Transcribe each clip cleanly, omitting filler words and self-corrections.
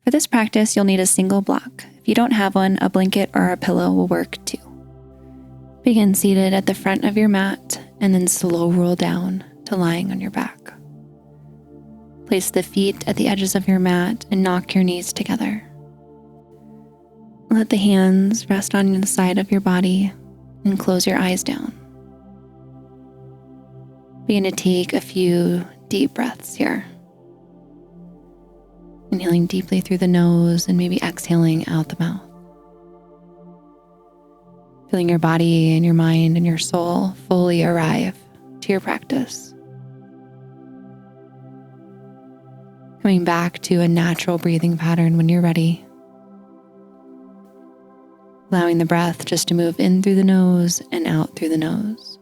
For this practice, you'll need a single block. If you don't have one, a blanket or a pillow will work too. Begin seated at the front of your mat and then slow roll down to lying on your back. Place the feet at the edges of your mat and knock your knees together. Let the hands rest on the side of your body and close your eyes down. Begin to take a few deep breaths here. Inhaling deeply through the nose and maybe exhaling out the mouth. Feeling your body and your mind and your soul fully arrive to your practice. Coming back to a natural breathing pattern when you're ready. Allowing the breath just to move in through the nose and out through the nose.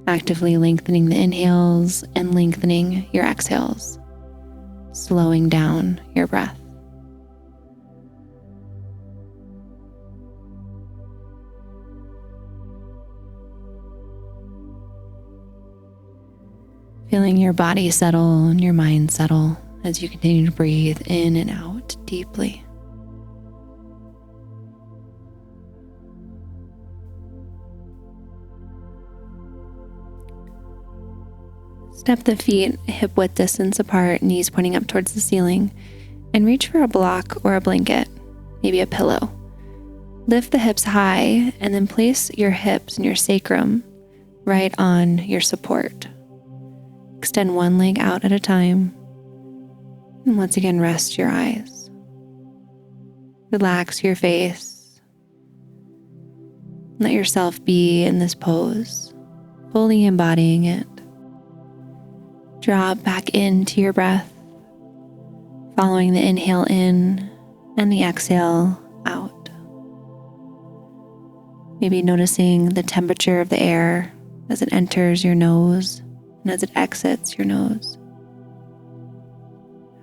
Actively lengthening the inhales and lengthening your exhales. Slowing down your breath. Feeling your body settle and your mind settle as you continue to breathe in and out deeply. Step the feet hip-width distance apart, knees pointing up towards the ceiling, and reach for a block or a blanket, maybe a pillow. Lift the hips high and then place your hips and your sacrum right on your support. Extend one leg out at a time, and once again rest your eyes. Relax your face. Let yourself be in this pose, fully embodying it. Drop back into your breath, following the inhale in and the exhale out. Maybe noticing the temperature of the air as it enters your nose and as it exits your nose.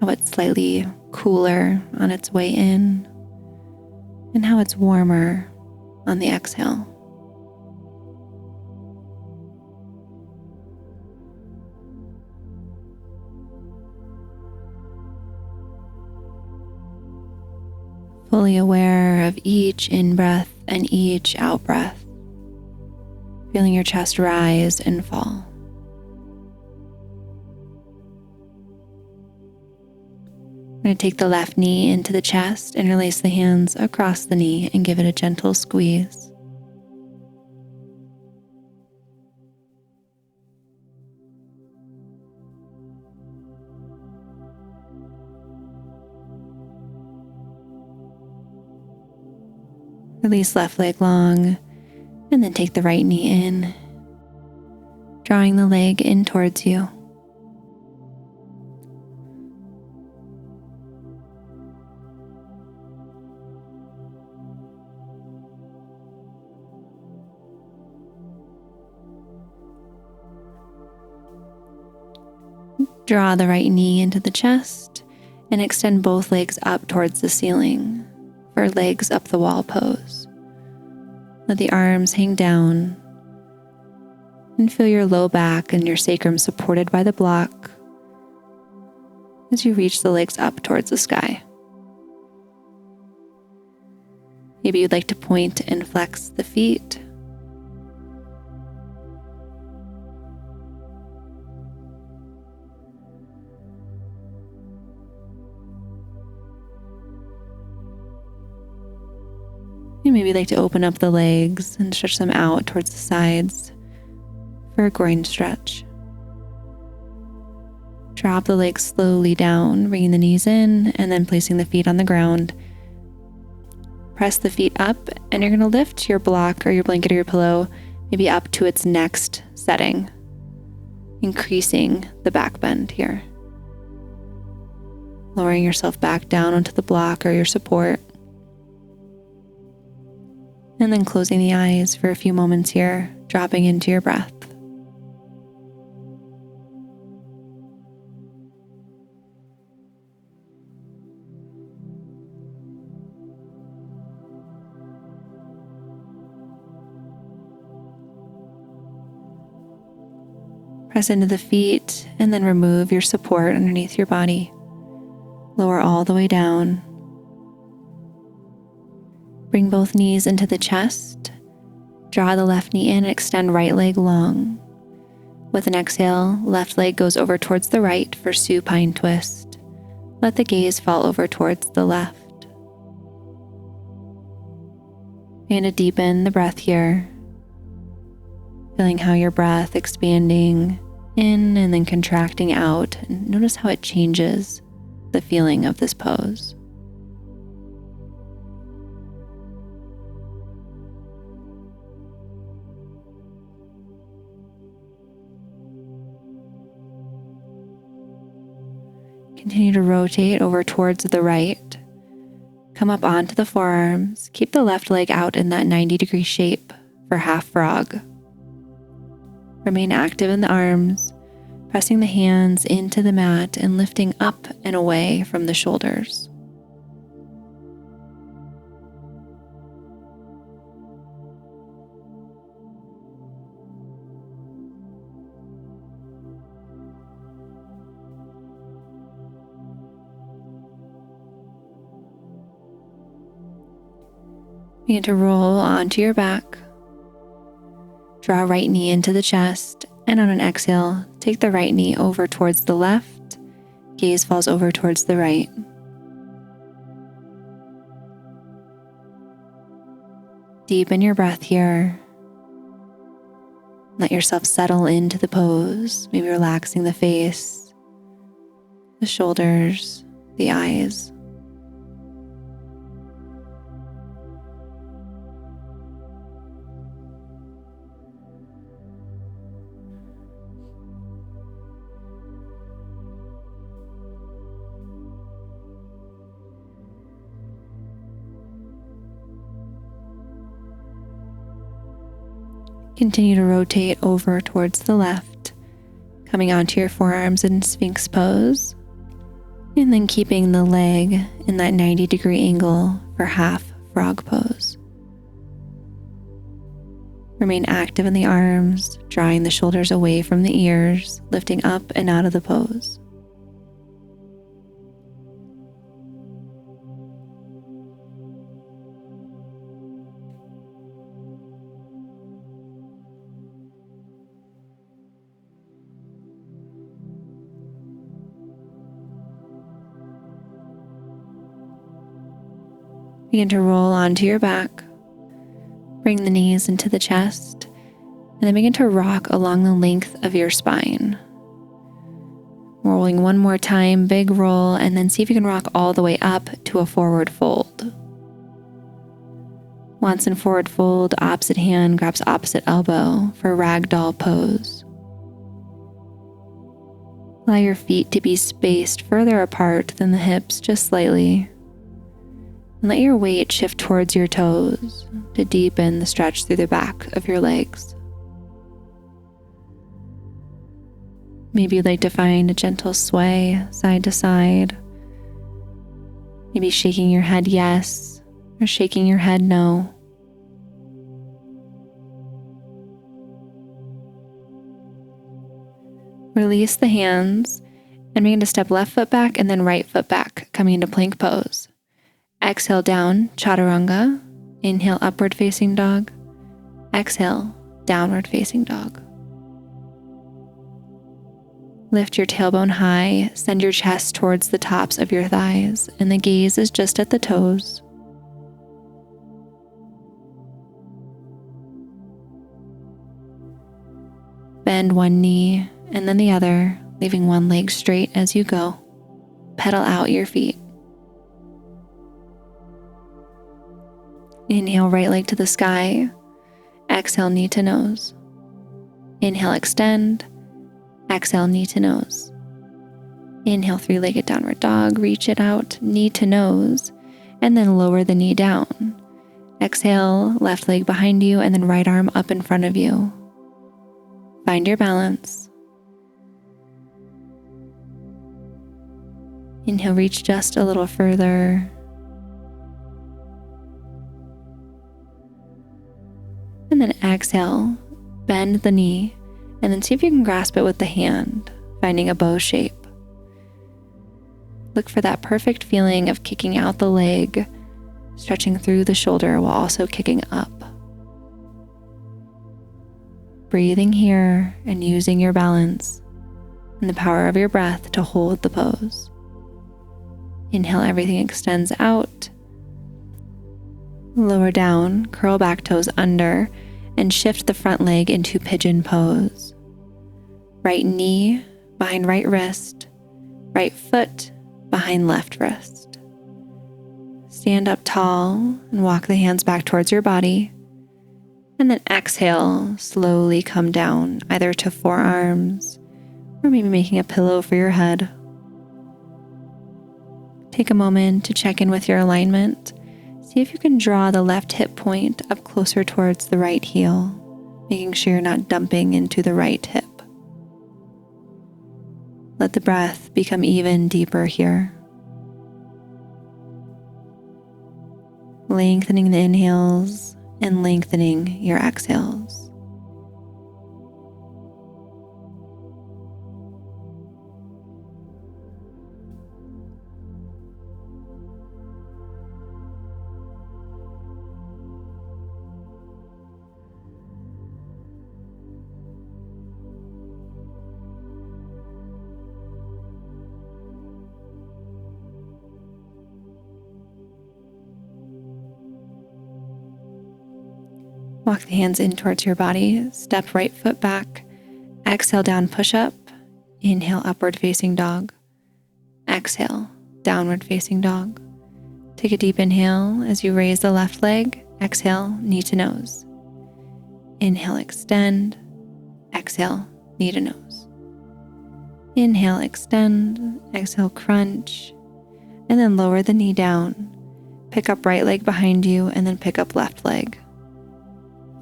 How it's slightly cooler on its way in and how it's warmer on the exhale. Fully aware of each in-breath and each out-breath, feeling your chest rise and fall. I'm going to take the left knee into the chest and release the hands across the knee and give it a gentle squeeze. Release left leg long, and then take the right knee in, drawing the leg in towards you. Draw the right knee into the chest and extend both legs up towards the ceiling for legs up the wall pose. Let the arms hang down and feel your low back and your sacrum supported by the block as you reach the legs up towards the sky. Maybe you'd like to point and flex the feet. And maybe you'd like to open up the legs and stretch them out towards the sides for a groin stretch. Drop the legs slowly down, bringing the knees in and then placing the feet on the ground. Press the feet up and you're going to lift your block or your blanket or your pillow maybe up to its next setting, increasing the back bend here. Lowering yourself back down onto the block or your support. And then closing the eyes for a few moments here, dropping into your breath. Press into the feet and then remove your support underneath your body. Lower all the way down. Bring both knees into the chest. Draw the left knee in and extend right leg long. With an exhale, left leg goes over towards the right for supine twist. Let the gaze fall over towards the left. And to deepen the breath here, feeling how your breath expanding in and then contracting out. And notice how it changes the feeling of this pose. Continue to rotate over towards the right. Come up onto the forearms. Keep the left leg out in that 90-degree shape for half frog. Remain active in the arms, pressing the hands into the mat and lifting up and away from the shoulders. Begin to roll onto your back. Draw right knee into the chest, and on an exhale, take the right knee over towards the left. Gaze falls over towards the right. Deepen your breath here. Let yourself settle into the pose, maybe relaxing the face, the shoulders, the eyes. Continue to rotate over towards the left, coming onto your forearms in Sphinx pose, and then keeping the leg in that 90-degree angle for half frog pose. Remain active in the arms, drawing the shoulders away from the ears, lifting up and out of the pose. Begin to roll onto your back. Bring the knees into the chest, and then begin to rock along the length of your spine. Rolling one more time, big roll, and then see if you can rock all the way up to a forward fold. Once in forward fold, opposite hand grabs opposite elbow for ragdoll pose. Allow your feet to be spaced further apart than the hips, just slightly. And let your weight shift towards your toes to deepen the stretch through the back of your legs. Maybe you'd like to find a gentle sway side to side. Maybe shaking your head yes or shaking your head no. Release the hands and begin to step left foot back and then right foot back, coming into plank pose. Exhale down, chaturanga. Inhale, upward facing dog. Exhale, downward facing dog. Lift your tailbone high, send your chest towards the tops of your thighs, and the gaze is just at the toes. Bend one knee and then the other, leaving one leg straight as you go. Pedal out your feet. Inhale, right leg to the sky. Exhale, knee to nose. Inhale, extend. Exhale, knee to nose. Inhale, three-legged downward dog. Reach it out, knee to nose, and then lower the knee down. Exhale, left leg behind you, and then right arm up in front of you. Find your balance. Inhale, reach just a little further. And then exhale, bend the knee, and then see if you can grasp it with the hand, finding a bow shape. Look for that perfect feeling of kicking out the leg, stretching through the shoulder while also kicking up. Breathing here and using your balance and the power of your breath to hold the pose. Inhale, everything extends out. Lower down, curl back toes under, and shift the front leg into pigeon pose. Right knee behind right wrist, right foot behind left wrist. Stand up tall and walk the hands back towards your body. And then exhale, slowly come down, either to forearms or maybe making a pillow for your head. Take a moment to check in with your alignment. See if you can draw the left hip point up closer towards the right heel, making sure you're not dumping into the right hip. Let the breath become even deeper here. Lengthening the inhales and lengthening your exhales. Walk the hands in towards your body, step right foot back, exhale down, push up, inhale upward facing dog, exhale downward facing dog. Take a deep inhale as you raise the left leg, exhale knee to nose. Inhale, extend, exhale knee to nose. Inhale, extend, exhale crunch, and then lower the knee down. Pick up right leg behind you and then pick up left leg.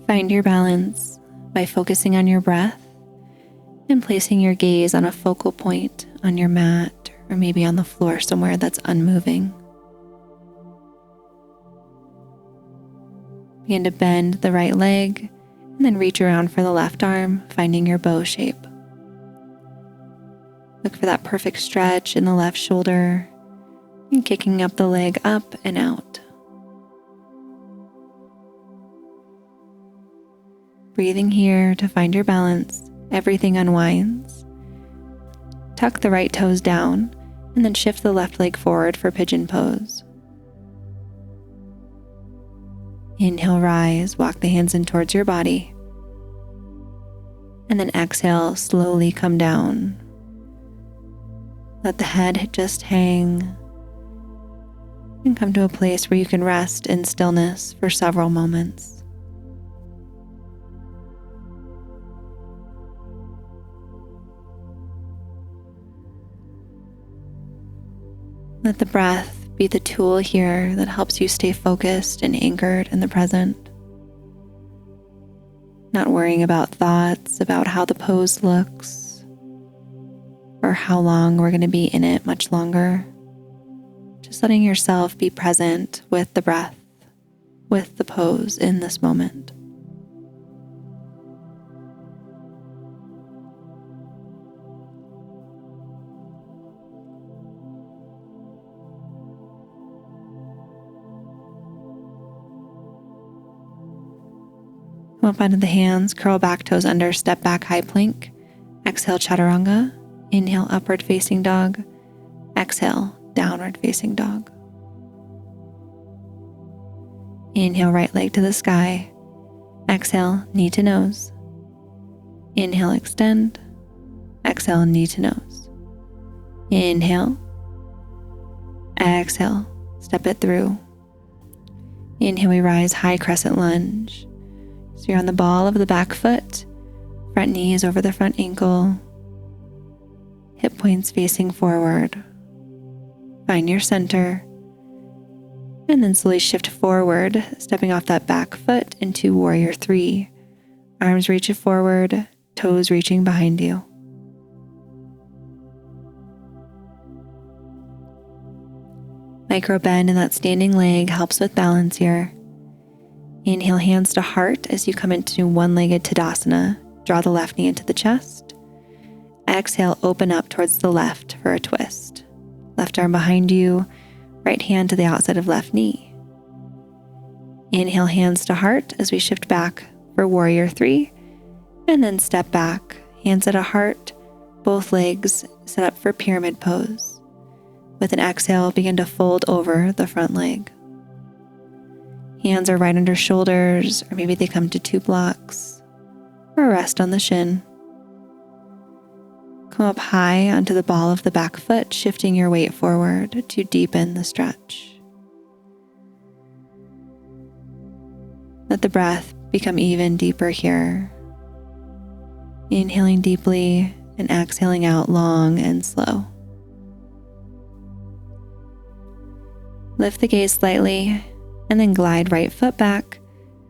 Find your balance by focusing on your breath and placing your gaze on a focal point on your mat or maybe on the floor somewhere that's unmoving. Begin to bend the right leg and then reach around for the left arm, finding your bow shape. Look for that perfect stretch in the left shoulder and kicking up the leg up and out. Breathing here to find your balance, everything unwinds. Tuck the right toes down and then shift the left leg forward for pigeon pose. Inhale, rise, walk the hands in towards your body. And then exhale, slowly come down. Let the head just hang and come to a place where you can rest in stillness for several moments. Let the breath be the tool here that helps you stay focused and anchored in the present. Not worrying about thoughts about how the pose looks or how long we're going to be in it much longer. Just letting yourself be present with the breath, with the pose in this moment. Come up onto the hands, curl back toes under, step back high plank. Exhale, chaturanga. Inhale, upward facing dog. Exhale, downward facing dog. Inhale, right leg to the sky. Exhale, knee to nose. Inhale, extend. Exhale, knee to nose. Inhale. Exhale, step it through. Inhale, we rise, high crescent lunge. So you're on the ball of the back foot, front knee is over the front ankle, hip points facing forward. Find your center, and then slowly shift forward, stepping off that back foot into warrior 3. Arms reach forward, toes reaching behind you. Micro bend in that standing leg helps with balance here. Inhale, hands to heart as you come into one-legged Tadasana. Draw the left knee into the chest. Exhale, open up towards the left for a twist. left arm behind you, right hand to the outside of left knee. Inhale, hands to heart as we shift back for warrior 3, and then step back, hands at a heart, both legs set up for pyramid pose. With an exhale, begin to fold over the front leg. Hands are right under shoulders, or maybe they come to 2 blocks, or rest on the shin. Come up high onto the ball of the back foot, shifting your weight forward to deepen the stretch. Let the breath become even deeper here. Inhaling deeply and exhaling out long and slow. Lift the gaze slightly and then glide right foot back.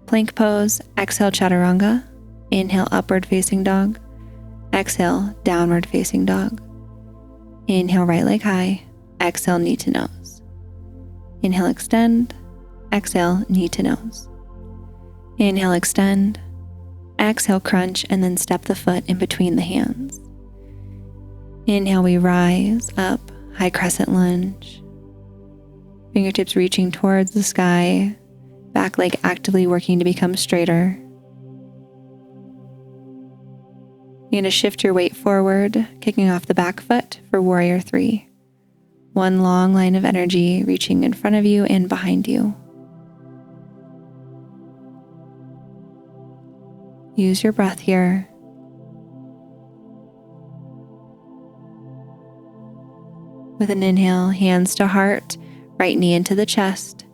Plank pose, exhale chaturanga. Inhale, upward facing dog. Exhale, downward facing dog. Inhale, right leg high. Exhale, knee to nose. Inhale, extend. Exhale, knee to nose. Inhale, extend. Exhale, crunch, and then step the foot in between the hands. Inhale, we rise up, high crescent lunge. Fingertips reaching towards the sky, back leg actively working to become straighter. You're going to shift your weight forward, kicking off the back foot for warrior 3. One long line of energy reaching in front of you and behind you. Use your breath here. With an inhale, hands to heart, right knee into the chest.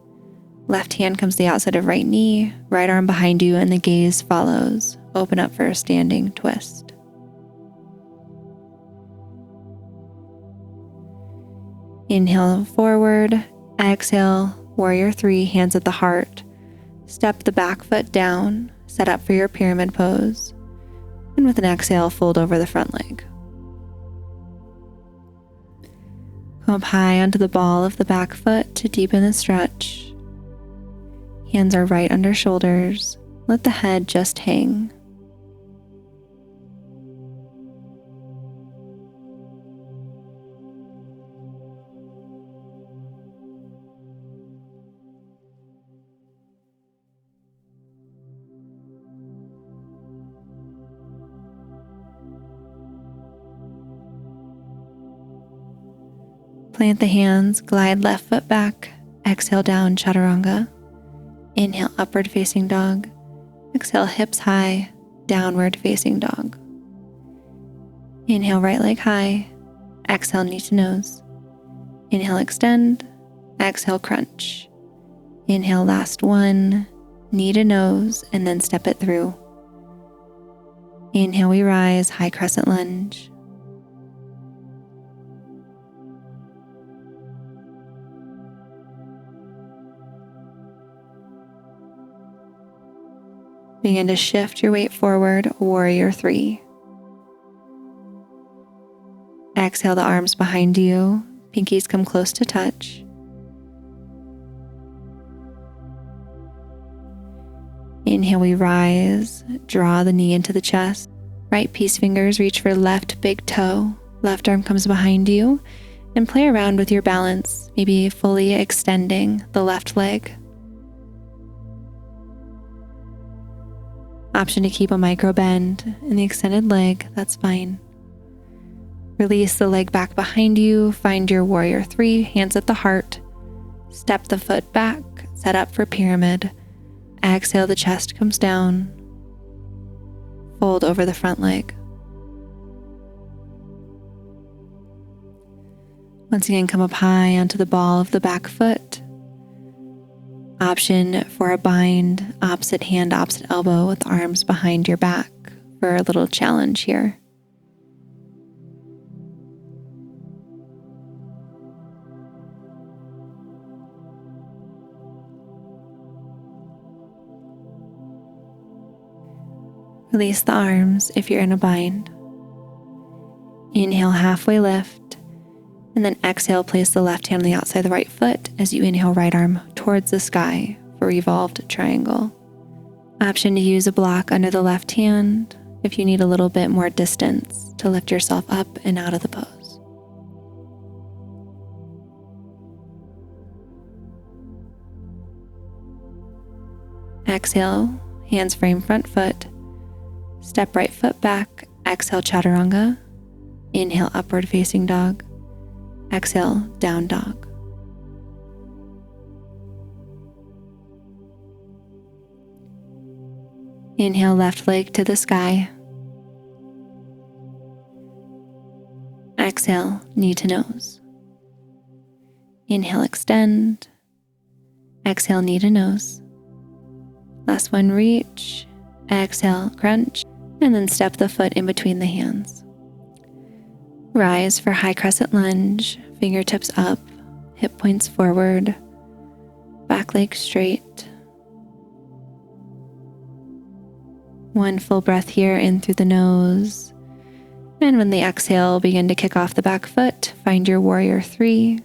Left hand comes to the outside of right knee, right arm behind you, and the gaze follows. Open up for a standing twist. Inhale forward, exhale, warrior 3, hands at the heart. Step the back foot down, set up for your pyramid pose. And with an exhale, fold over the front leg. Come up high onto the ball of the back foot to deepen the stretch. Hands are right under shoulders. Let the head just hang. Plant the hands, glide left foot back, exhale down chaturanga. Inhale, upward facing dog. Exhale, hips high, downward facing dog. Inhale, right leg high. Exhale, knee to nose. Inhale, extend. Exhale, crunch. Inhale, last one, knee to nose, and then step it through. Inhale, we rise, high crescent lunge. Begin to shift your weight forward, warrior 3. Exhale the arms behind you, pinkies come close to touch. Inhale, we rise, draw the knee into the chest. Right peace fingers reach for left big toe, left arm comes behind you, and play around with your balance, maybe fully extending the left leg. Option to keep a micro bend in the extended leg, that's fine. Release the leg back behind you, find your warrior 3, hands at the heart. Step the foot back, set up for pyramid. Exhale, the chest comes down. Fold over the front leg. Once again, come up high onto the ball of the back foot. Option for a bind, opposite hand, opposite elbow with arms behind your back for a little challenge here. Release the arms if you're in a bind. Inhale, halfway lift. And then exhale, place the left hand on the outside of the right foot as you inhale, right arm towards the sky for revolved triangle. Option to use a block under the left hand if you need a little bit more distance to lift yourself up and out of the pose. Exhale, hands frame front foot. Step right foot back. Exhale, chaturanga. Inhale, upward facing dog. Exhale, down dog. Inhale, left leg to the sky. Exhale, knee to nose. Inhale, extend. Exhale, knee to nose. Last one, reach. Exhale, crunch. And then step the foot in between the hands. Rise for high crescent lunge. Fingertips up. Hip points forward. Back leg straight. One full breath here in through the nose. And when the exhale, begin to kick off the back foot. Find your warrior 3.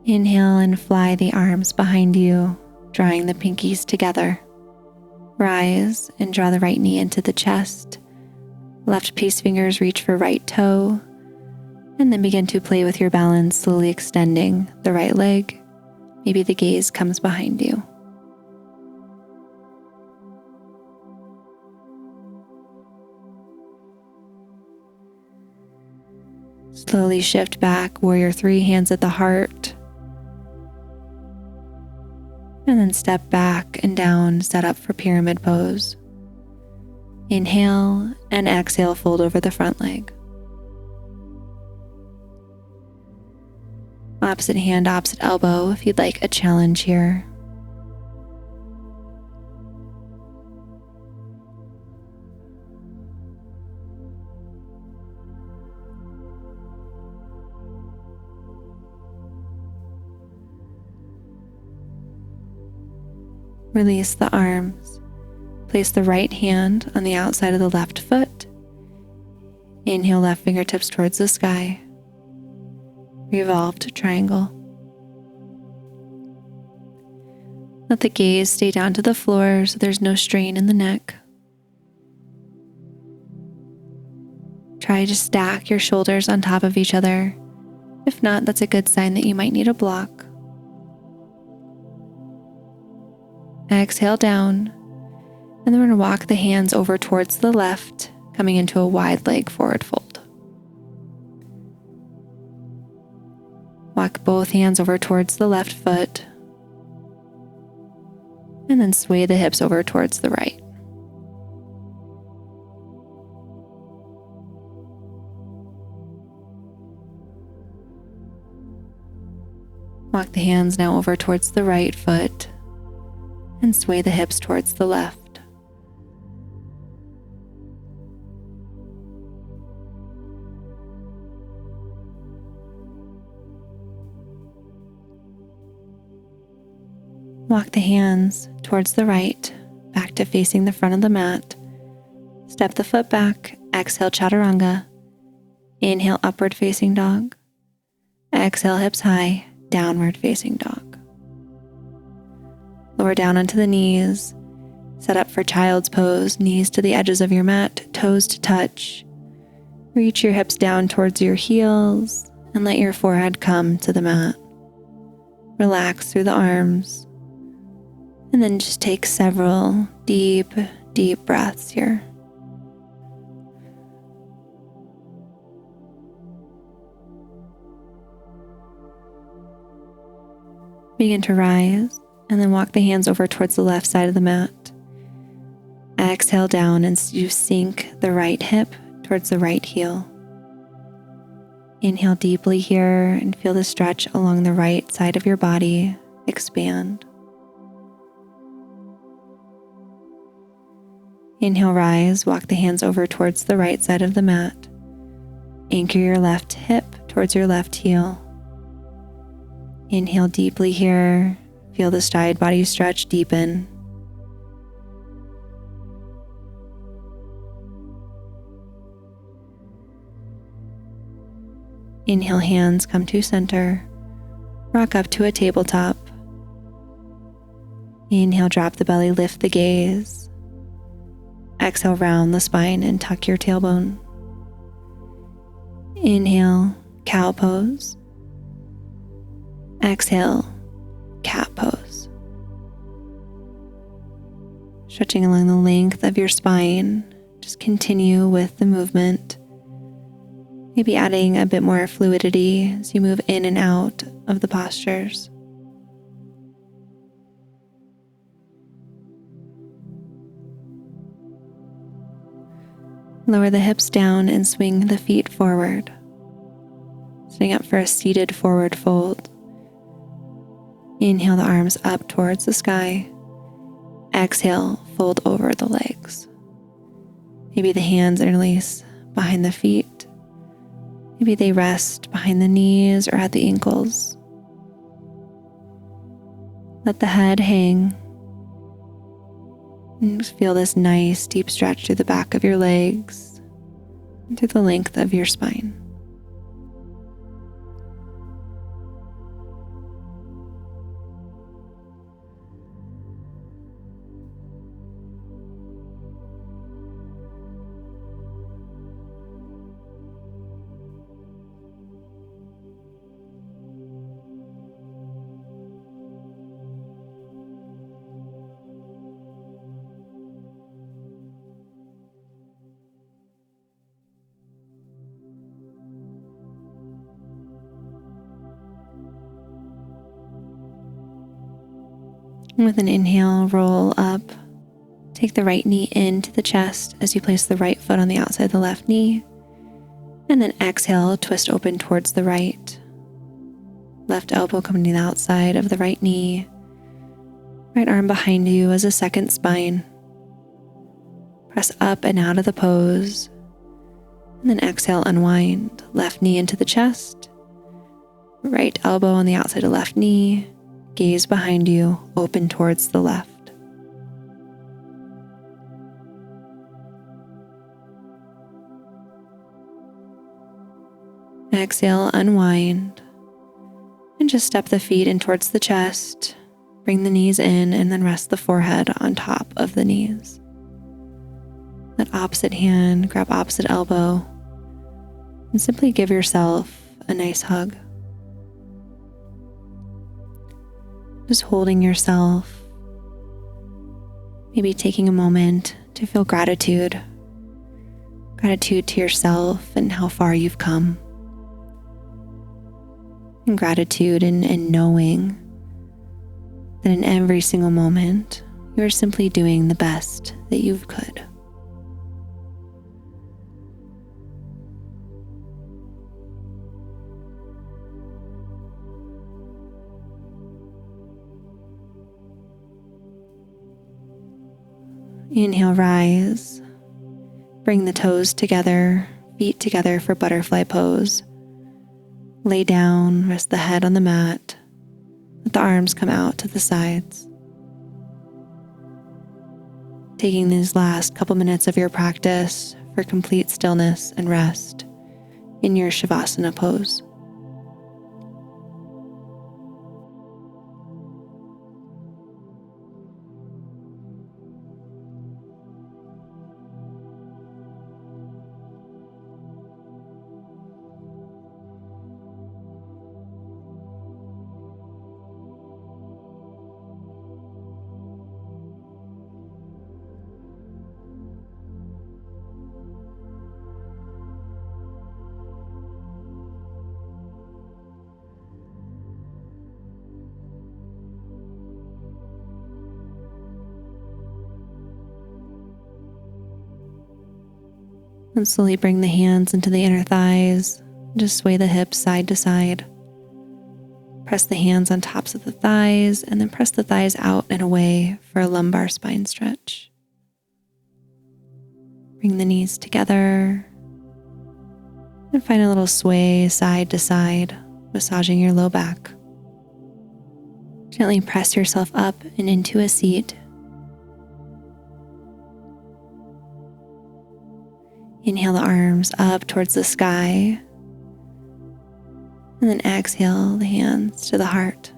Inhale and fly the arms behind you, drawing the pinkies together. Rise and draw the right knee into the chest. Left peace fingers reach for right toe. And then begin to play with your balance, slowly extending the right leg. Maybe the gaze comes behind you. Slowly shift back, warrior 3, hands at the heart. And then step back and down, set up for pyramid pose. Inhale and exhale, fold over the front leg. Opposite hand, opposite elbow if you'd like a challenge here. Release the arms. Place the right hand on the outside of the left foot. Inhale, left fingertips towards the sky. Revolved triangle. Let the gaze stay down to the floor so there's no strain in the neck. Try to stack your shoulders on top of each other. If not, that's a good sign that you might need a block. Exhale down, and then we're going to walk the hands over towards the left, coming into a wide leg forward fold. Walk both hands over towards the left foot, and then sway the hips over towards the right. Walk the hands now over towards the right foot, and sway the hips towards the left. Walk the hands towards the right, back to facing the front of the mat. Step the foot back, exhale chaturanga. Inhale, upward facing dog. Exhale, hips high, downward facing dog. Lower down onto the knees. Set up for child's pose, knees to the edges of your mat, toes to touch. Reach your hips down towards your heels and let your forehead come to the mat. Relax through the arms. And then just take several deep, deep breaths here. Begin to rise. And then walk the hands over towards the left side of the mat. Exhale down and you sink the right hip towards the right heel. Inhale deeply here and feel the stretch along the right side of your body expand. Inhale, rise, walk the hands over towards the right side of the mat. Anchor your left hip towards your left heel. Inhale deeply here. Feel the side body stretch deepen. Inhale, hands come to center. Rock up to a tabletop. Inhale, drop the belly, lift the gaze. Exhale, round the spine and tuck your tailbone. Inhale, cow pose. Exhale, cat pose. Stretching along the length of your spine, just continue with the movement. Maybe adding a bit more fluidity as you move in and out of the postures. Lower the hips down and swing the feet forward. Sitting up for a seated forward fold. Inhale the arms up towards the sky. Exhale, fold over the legs. Maybe the hands interlace behind the feet. Maybe they rest behind the knees or at the ankles. Let the head hang. And just feel this nice deep stretch through the back of your legs and through the length of your spine. With an inhale, roll up. Take the right knee into the chest as you place the right foot on the outside of the left knee. And then exhale, twist open towards the right. Left elbow coming to the outside of the right knee. Right arm behind you as a second spine. Press up and out of the pose. And then exhale, unwind. Left knee into the chest. Right elbow on the outside of left knee. Gaze behind you, open towards the left. Exhale, unwind, and just step the feet in towards the chest. Bring the knees in and then rest the forehead on top of the knees. Let opposite hand grab opposite elbow and simply give yourself a nice hug. Just holding yourself, maybe taking a moment to feel gratitude to yourself and how far you've come, and gratitude in knowing that in every single moment you are simply doing the best that you could. Inhale, rise. Bring the toes together, feet together for butterfly pose. Lay down, rest the head on the mat. Let the arms come out to the sides. Taking these last couple minutes of your practice for complete stillness and rest in your Shavasana pose. And slowly bring the hands into the inner thighs. Just sway the hips side to side. Press the hands on tops of the thighs and then press the thighs out and away for a lumbar spine stretch. Bring the knees together and find a little sway side to side, massaging your low back. Gently press yourself up and into a seat. Inhale the arms up towards the sky, and then exhale the hands to the heart.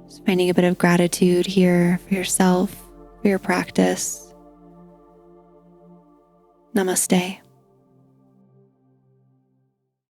Just finding a bit of gratitude here for yourself, for your practice. Namaste.